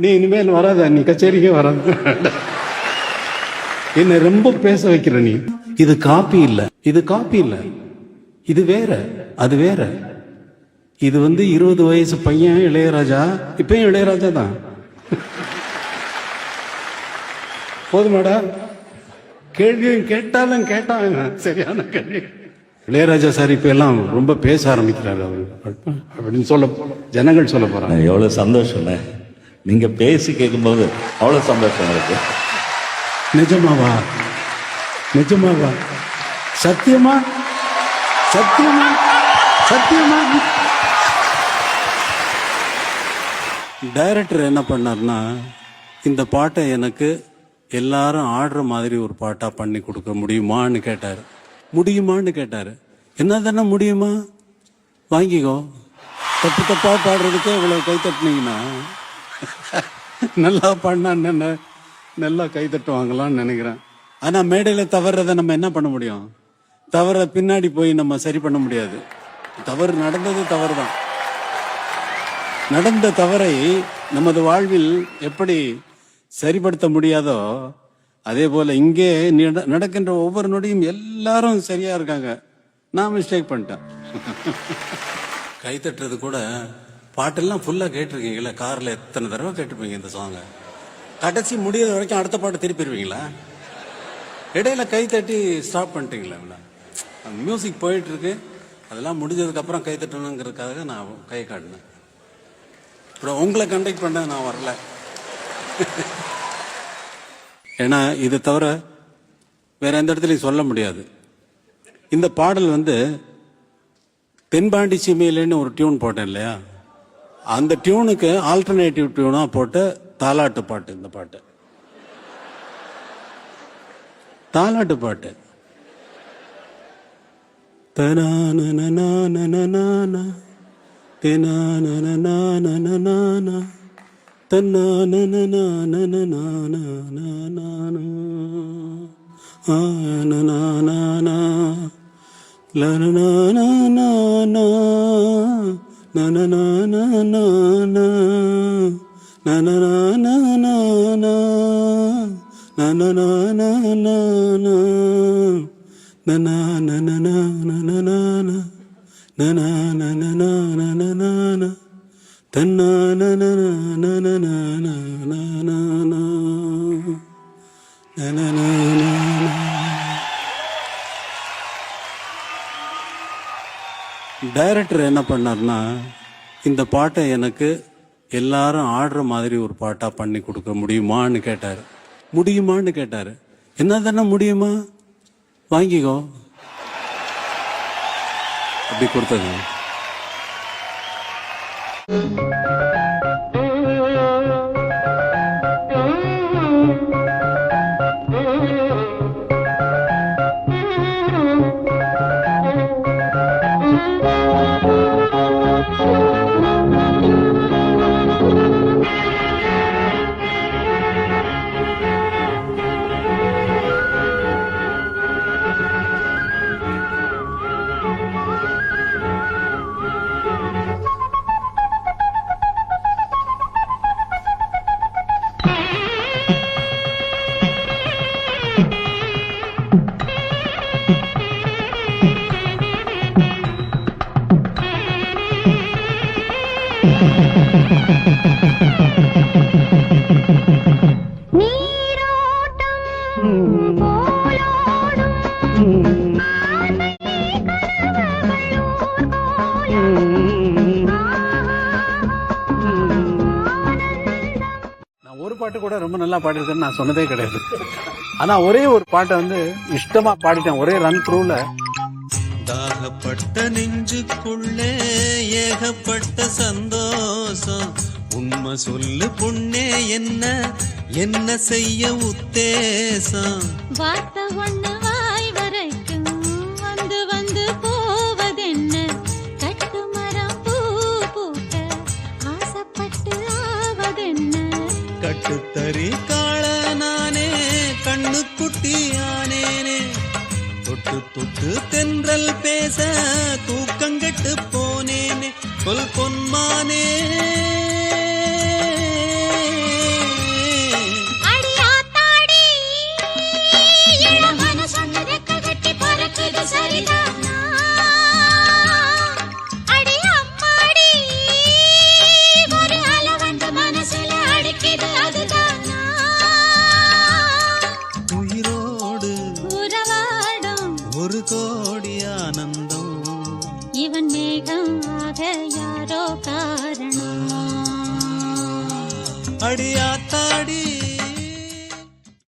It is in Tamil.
நீ இனிமேல் வராத, நீ கச்சேரிக்கே வராத. என்ன ரொம்ப பேச வைக்கிற நீ. இது காப்பி இல்ல, இது காப்பி இல்ல, இது வேற, அது வேற. இது 20 வயசு பையன் இளையராஜா, இப்பயும் இளையராஜா தான். போதுமாடா? கேள்வியும் கேட்டாலும் கேட்டாங்க சரியான கேள்வி. இளையராஜா சார் இப்ப எல்லாம் ரொம்ப பேச ஆரம்பிக்கிறாரு அவரு அப்படின்னு சொல்ல ஜனங்கள் சொல்ல போறாங்க. எவ்வளவு சந்தோஷம் நீங்க பேசி கேட்கும்போது, அவ்வளவு சந்தோஷம் இருக்கு. நிஜமாவா? நிஜமாவா? சத்தியமா? சத்தியமா? சத்தியமா? டைரக்டர் என்ன பண்ணார்னா, இந்த பாட்டை எனக்கு எல்லாரும் ஆடுற மாதிரி ஒரு பாட்டா பண்ணி கொடுக்க முடியுமான்னு கேட்டாரு. முடியுமான்னு கேட்டாரு. என்ன தானே முடியுமா? வாங்கிக்கோ. தப்பு தப்பா பாடுறதுக்கே இவ்வளவு கை தட்டினீங்கன்னா நல்லா பாடினா நல்லா கை தட்டுவாங்களான்னு நினைக்கிறேன். ஆனா மேடையில தவறதை நம்ம என்ன பண்ண முடியும்? தவற பின்னாடி போய் நம்ம சரி பண்ண முடியாது. தவறு நடந்தது தவறு தான். நடந்த தவறை நமது வாழ்வில் எப்படி சரிப்படுத்த முடியாதோ, அதே போல இங்கே நடக்கின்ற ஒவ்வொரு நொடியும் எல்லாரும் சரியா இருக்காங்க, நான் மிஸ்டேக் பண்ணிட்டேன். கை தட்டுறது கூட பாட்டெல்லாம் ஃபுல்லா கேட்டிருக்கீங்களா? கார்ல எத்தனை தடவை கேட்டுப்பீங்க இந்த சாங்க. கடைசி முடியாத வரைக்கும் அடுத்த பாட்டு திருப்பிடுவீங்களா? இடையில கை தட்டி ஸ்டாப் பண்ணிட்டீங்களா? மியூசிக் போயிட்டு இருக்கு, அதெல்லாம் முடிஞ்சதுக்கு அப்புறம் கை தட்டணுங்கிறதுக்காக நான் கை காட்டினேன். அப்புறம் உங்களை கண்டக்ட் பண்ண நான் வரல. ஏன்னா இது தவிர வேற எந்த இடத்துலையும் சொல்ல முடியாது. இந்த பாடல் தென்பாண்டி சீமையிலேன்னு ஒரு டியூன் போட்டேன் இல்லையா, அந்த டியூனுக்கு ஆல்டர்னேட்டிவ் டியூனா போட்ட தாலாட்டு பாட்டு. இந்த பாட்டு தாலாட்டு பாட்டு. தனான தெனான டைரக்டர் என்ன பண்ணார்னா, இந்த பாட்டை எனக்கு எல்லாரும் ஆடுற மாதிரி ஒரு பாட்டா பண்ணி கொடுக்க முடியுமான்னு கேட்டாரு. முடியுமான்னு கேட்டாரு. என்ன தானே முடியுமா? வாங்கிக்கோ. அப்படி கொடுத்தது. ஒரு பாட்டு கூட ரொம்ப நல்லா பாடிருக்கேன்னு நான் சொன்னதே கிடையாது. ஆனா ஒரே ஒரு பாட்டை இஷ்டமா பாடிட்டேன் ஒரே ரன் த்ரூல. தாகப்பட்ட நெஞ்சுக்குள்ளே ஏகப்பட்ட சந்தோஷம், உண்மை சொல்லு பொண்ணே என்ன என்ன செய்ய உத்தேசம். வார்த்தை ஒண்ணு வாய் வரைக்கும் வந்து வந்து போவதென்ன, கட்டு மரம் பூ பூக்க ஆசைப்பட்டு ஆவதென்ன. கட்டுத்தறி காள நானே கண்ணு குட்டியானேனே, தொட்டு தொட்டு தென்றல் பேச தூக்கங்கெட்டு போனேனே. சொல் பொன்மானே ஜீவன் மேகம் ஆக யாரோ காரணம். அடியாத்தாடி